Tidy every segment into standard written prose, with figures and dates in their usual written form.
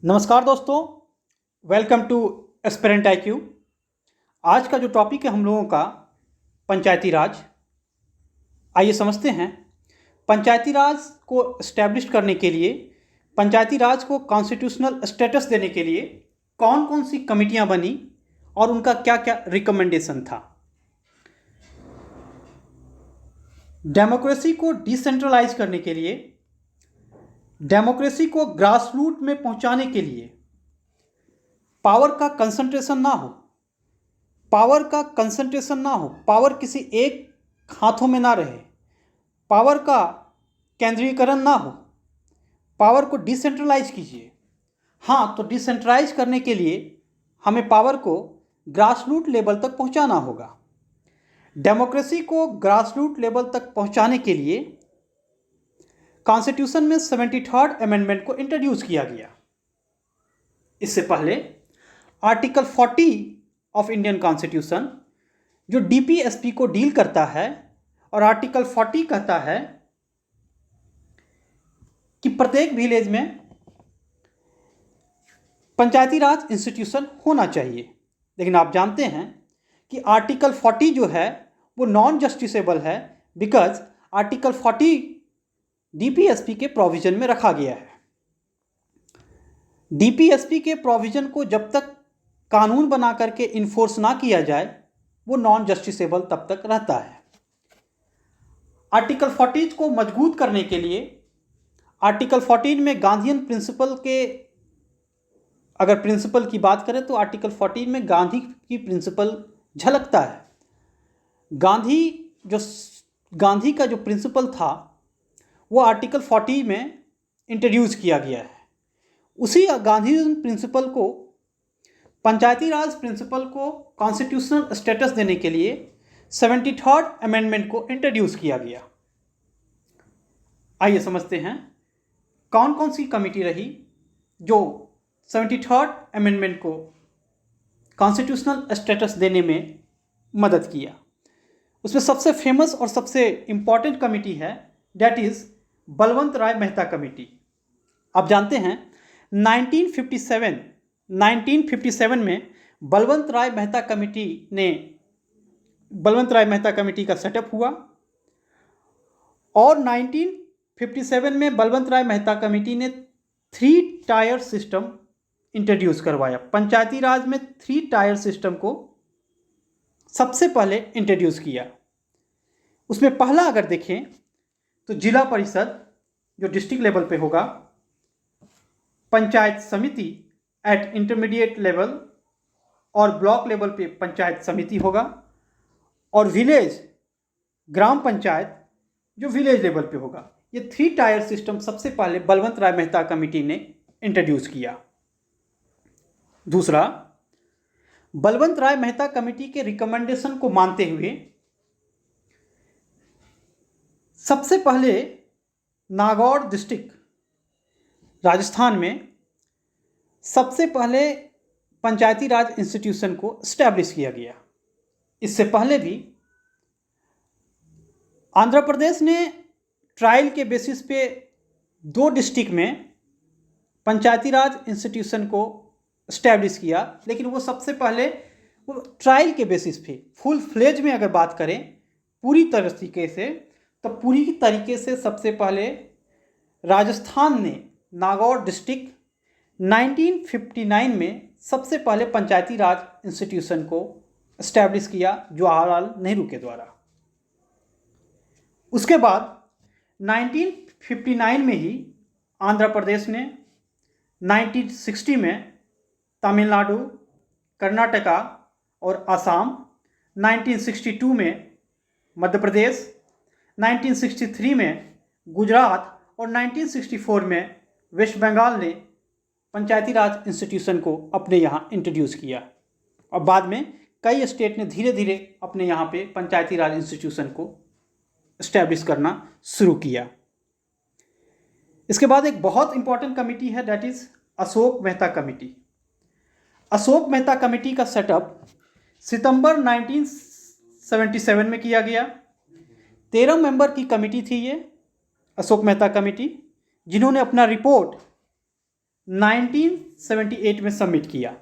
नमस्कार दोस्तों, welcome to aspirant IQ। आज का जो टॉपिक है हम लोगों का पंचायती राज। आइए समझते हैं पंचायती राज को इस्टेब्लिश करने के लिए, पंचायती राज को कॉन्स्टिट्यूशनल स्टेटस देने के लिए कौन कौन सी कमिटियां बनी और उनका क्या क्या रिकमेंडेशन था। डेमोक्रेसी को डिसेंट्रलाइज करने के लिए, डेमोक्रेसी को ग्रास रूट में पहुंचाने के लिए पावर का कंसंट्रेशन ना हो, पावर किसी एक हाथों में ना रहे, पावर का केंद्रीकरण ना हो, पावर को डिसेंट्रलाइज कीजिए। हाँ, तो डिसेंट्रलाइज करने के लिए हमें पावर को ग्रास रूट लेवल तक पहुंचाना होगा। डेमोक्रेसी को ग्रास रूट लेवल तक पहुंचाने के लिए कॉन्स्टिट्यूशन में 73rd अमेंडमेंट को इंट्रोड्यूस किया गया। इससे पहले आर्टिकल 40 ऑफ इंडियन कॉन्स्टिट्यूशन जो DPSP को डील करता है, और आर्टिकल 40 कहता है कि प्रत्येक विलेज में पंचायती राज इंस्टीट्यूशन होना चाहिए। लेकिन आप जानते हैं कि आर्टिकल 40 जो है वो नॉन जस्टिसेबल है, बिकॉज आर्टिकल 40 DPSP के प्रोविजन में रखा गया है। DPSP के प्रोविजन को जब तक कानून बना करके इन्फोर्स ना किया जाए वो नॉन जस्टिसेबल तब तक रहता है। आर्टिकल 40 को मजबूत करने के लिए आर्टिकल 14 में गांधीयन प्रिंसिपल के, अगर प्रिंसिपल की बात करें तो आर्टिकल 14 में गांधी की प्रिंसिपल झलकता है। गांधी का जो प्रिंसिपल था वो आर्टिकल 40 में इंट्रोड्यूस किया गया है। उसी गांधी प्रिंसिपल को, पंचायती राज प्रिंसिपल को कॉन्स्टिट्यूशनल स्टेटस देने के लिए 73rd अमेंडमेंट को इंट्रोड्यूस किया गया। आइए समझते हैं कौन कौन सी कमिटी रही जो 73rd अमेंडमेंट को कॉन्स्टिट्यूशनल स्टेटस देने में मदद किया। उसमें सबसे फेमस और सबसे इम्पॉर्टेंट कमिटी है, that is Balwant Rai Mehta committee. आप जानते हैं 1957 में बलवंत राय मेहता कमिटी का सेटअप हुआ, और 1957 में बलवंत राय मेहता कमिटी ने 3 टायर सिस्टम इंट्रोड्यूस करवाया। पंचायती राज में 3 टायर सिस्टम को सबसे पहले इंट्रोड्यूस किया। उसमें पहला अगर देखें तो जिला परिषद जो डिस्ट्रिक्ट लेवल पे होगा, पंचायत समिति एट इंटरमीडिएट लेवल और ब्लॉक लेवल पे पंचायत समिति होगा, और विलेज ग्राम पंचायत जो विलेज लेवल पे होगा। ये 3 टायर सिस्टम सबसे पहले बलवंत राय मेहता कमिटी ने इंट्रोड्यूस किया। दूसरा, बलवंत राय मेहता कमिटी के रिकमेंडेशन को मानते हुए सबसे पहले नागौर डिस्ट्रिक्ट राजस्थान में सबसे पहले पंचायती राज इंस्टीट्यूशन को स्टैब्लिश किया गया। इससे पहले भी आंध्र प्रदेश ने ट्रायल के बेसिस पे 2 डिस्ट्रिक्ट में पंचायती राज इंस्टीट्यूशन को स्टैब्लिश किया, लेकिन वो सबसे पहले वो ट्रायल के बेसिस पे, फुल फ्लेज में अगर बात करें पूरी तरीके से, तो पूरी तरीके से सबसे पहले राजस्थान ने नागौर डिस्ट्रिक्ट 1959 में सबसे पहले पंचायती राज इंस्टीट्यूशन को स्टैब्लिश किया जवाहरलाल नेहरू के द्वारा। उसके बाद 1959 में ही आंध्र प्रदेश ने, 1960 में तमिलनाडु, कर्नाटका और असम, 1962 में मध्य प्रदेश, 1963 में गुजरात और 1964 में वेस्ट बंगाल ने पंचायती राज इंस्टीट्यूशन को अपने यहाँ इंट्रोड्यूस किया, और बाद में कई स्टेट ने धीरे धीरे अपने यहाँ पे पंचायती राज इंस्टीट्यूशन को इस्टेब्लिश करना शुरू किया। इसके बाद एक बहुत इंपॉर्टेंट कमिटी है, that is Ashok Mehta committee. Ashok Mehta committee का सेटअप सितंबर 1977 में किया गया। 13 मेंबर की कमिटी थी ये अशोक मेहता कमिटी, जिन्होंने अपना रिपोर्ट 1978 में सबमिट किया।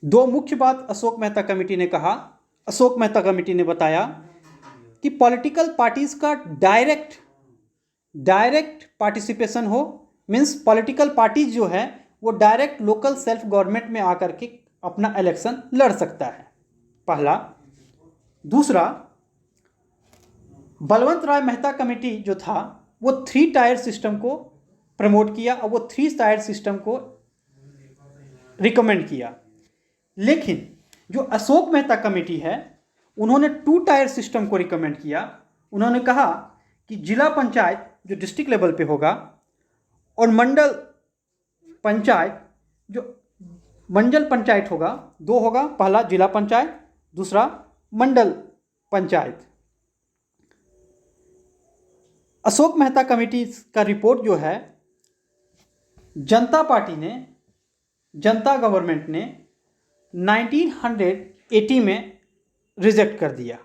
दो मुख्य बात अशोक मेहता कमेटी ने कहा। अशोक मेहता कमेटी ने बताया कि पॉलिटिकल पार्टीज का डायरेक्ट पार्टिसिपेशन हो, मीन्स पॉलिटिकल पार्टीज जो है वो डायरेक्ट लोकल सेल्फ गवर्नमेंट में आकर के अपना इलेक्शन लड़ सकता है, पहला। दूसरा, बलवंत राय मेहता कमेटी जो था वो 3 टायर सिस्टम को प्रमोट किया और वो 3 टायर सिस्टम को रिकमेंड किया। लेकिन जो अशोक मेहता कमेटी है उन्होंने 2 टायर सिस्टम को रिकमेंड किया। उन्होंने कहा कि जिला पंचायत जो डिस्ट्रिक्ट लेवल पे होगा और मंडल पंचायत होगा, 2 होगा, पहला जिला पंचायत, दूसरा मंडल पंचायत। अशोक मेहता कमेटी का रिपोर्ट जो है जनता गवर्नमेंट ने 1980 में रिजेक्ट कर दिया।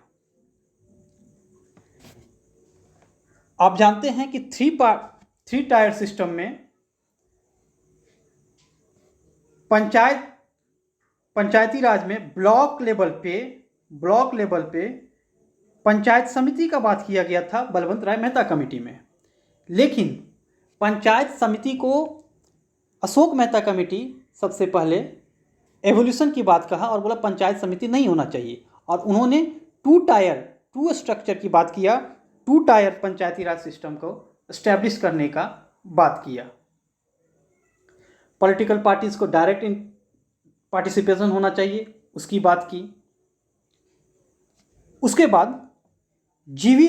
आप जानते हैं कि 3 टायर सिस्टम में पंचायती राज में ब्लॉक लेवल पे पंचायत समिति का बात किया गया था बलवंत राय मेहता कमेटी में। लेकिन पंचायत समिति को अशोक मेहता कमेटी सबसे पहले एवोल्यूशन की बात कहा और बोला पंचायत समिति नहीं होना चाहिए, और उन्होंने 2 स्ट्रक्चर की बात किया, 2 टायर पंचायती राज सिस्टम को एस्टैब्लिश करने का बात किया। पॉलिटिकल पार्टीज को डायरेक्ट पार्टिसिपेशन होना चाहिए, उसकी बात की। उसके बाद जी.वी.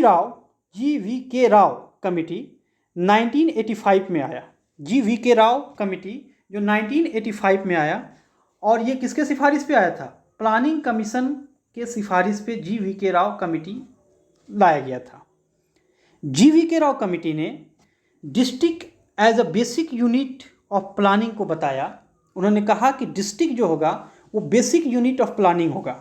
के राव कमेटी 1985 में आया। जी.वी. के राव कमेटी जो 1985 में आया, और ये किसके सिफारिश पे आया था? प्लानिंग कमीशन के सिफारिश पे जी.वी. के राव कमेटी लाया गया था। जी.वी. के राव कमेटी ने district as a basic unit of planning को बताया। उन्होंने कहा कि डिस्ट्रिक्ट जो होगा वो बेसिक यूनिट ऑफ प्लानिंग होगा,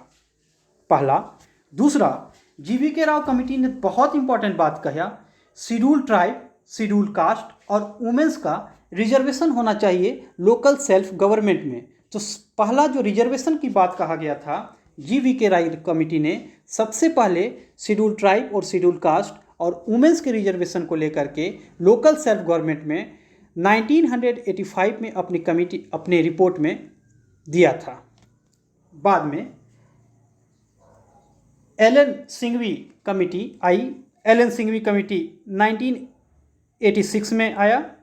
पहला। दूसरा, जी.वी. के राव कमेटी ने बहुत इंपॉर्टेंट बात कहा, शेड्यूल ट्राइब, शेड्यूल कास्ट और वुमेन्स का रिजर्वेशन होना चाहिए लोकल सेल्फ गवर्नमेंट में। तो पहला जो रिजर्वेशन की बात कहा गया था, जी.वी. के राव कमेटी ने सबसे पहले शेड्यूल ट्राइब और शेड्यूल कास्ट और वुमेन्स के रिजर्वेशन को लेकर के लोकल सेल्फ गवर्नमेंट में 1985 में अपने रिपोर्ट में दिया था। बाद में एलन सिंघवी कमेटी आई। एलन सिंघवी कमेटी 1986 में आया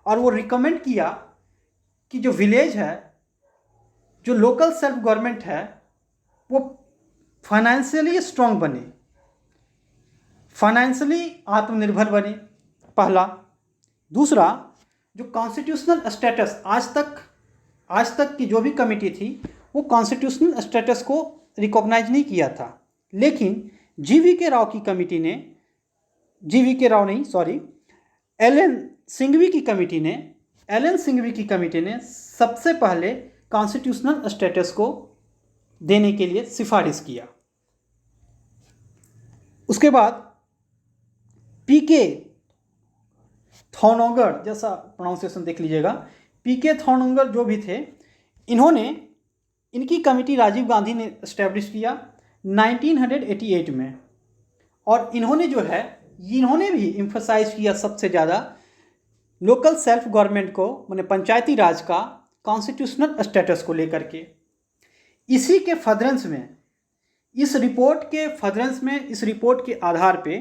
और वो रिकमेंड किया कि जो विलेज है, जो लोकल सेल्फ गवर्नमेंट है, वो फाइनेंशियली स्ट्रांग बने, फाइनेंशियली आत्मनिर्भर बने, पहला। दूसरा, जो कॉन्स्टिट्यूशनल स्टेटस आज तक की जो भी कमेटी थी वो कॉन्स्टिट्यूशनल स्टेटस को रिकॉग्नाइज नहीं किया था। लेकिन एलन सिंघवी की कमेटी ने सबसे पहले कॉन्स्टिट्यूशनल स्टेटस को देने के लिए सिफारिश किया। उसके बाद पीके थॉनोगर, जैसा प्रोनाउंसिएशन देख लीजिएगा, पीके थॉनोगर जो भी थे, इनकी कमेटी राजीव गांधी ने एस्टैब्लिश किया 1988 में। और इन्होंने भी एम्फसाइज किया सबसे ज़्यादा लोकल सेल्फ गवर्नमेंट को, माने पंचायती राज का कॉन्स्टिट्यूशनल स्टेटस को लेकर के। इसी के फर्दरेंस में, इस रिपोर्ट के आधार पे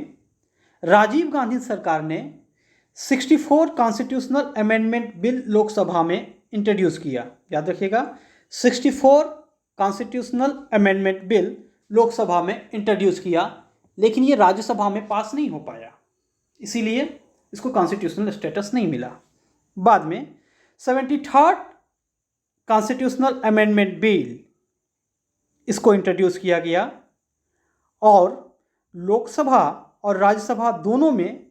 राजीव गांधी सरकार ने 64 कॉन्स्टिट्यूशनल अमेंडमेंट बिल लोकसभा में इंट्रोड्यूस किया। याद रखिएगा, 64 कॉन्स्टिट्यूशनल अमेंडमेंट बिल लोकसभा में इंट्रोड्यूस किया, लेकिन ये राज्यसभा में पास नहीं हो पाया, इसीलिए इसको कॉन्स्टिट्यूशनल स्टेटस नहीं मिला। बाद में 73rd कॉन्स्टिट्यूशनल अमेंडमेंट बिल, इसको इंट्रोड्यूस किया गया और लोकसभा और राज्यसभा दोनों में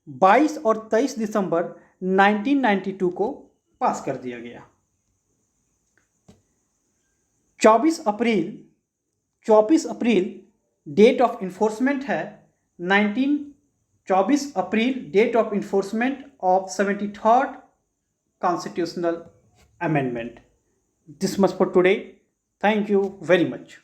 22 और 23 दिसंबर 1992 को पास कर दिया गया। 24 अप्रैल डेट ऑफ इन्फोर्समेंट है। 24 April date of enforcement of 73rd constitutional amendment. This much for today. Thank you very much.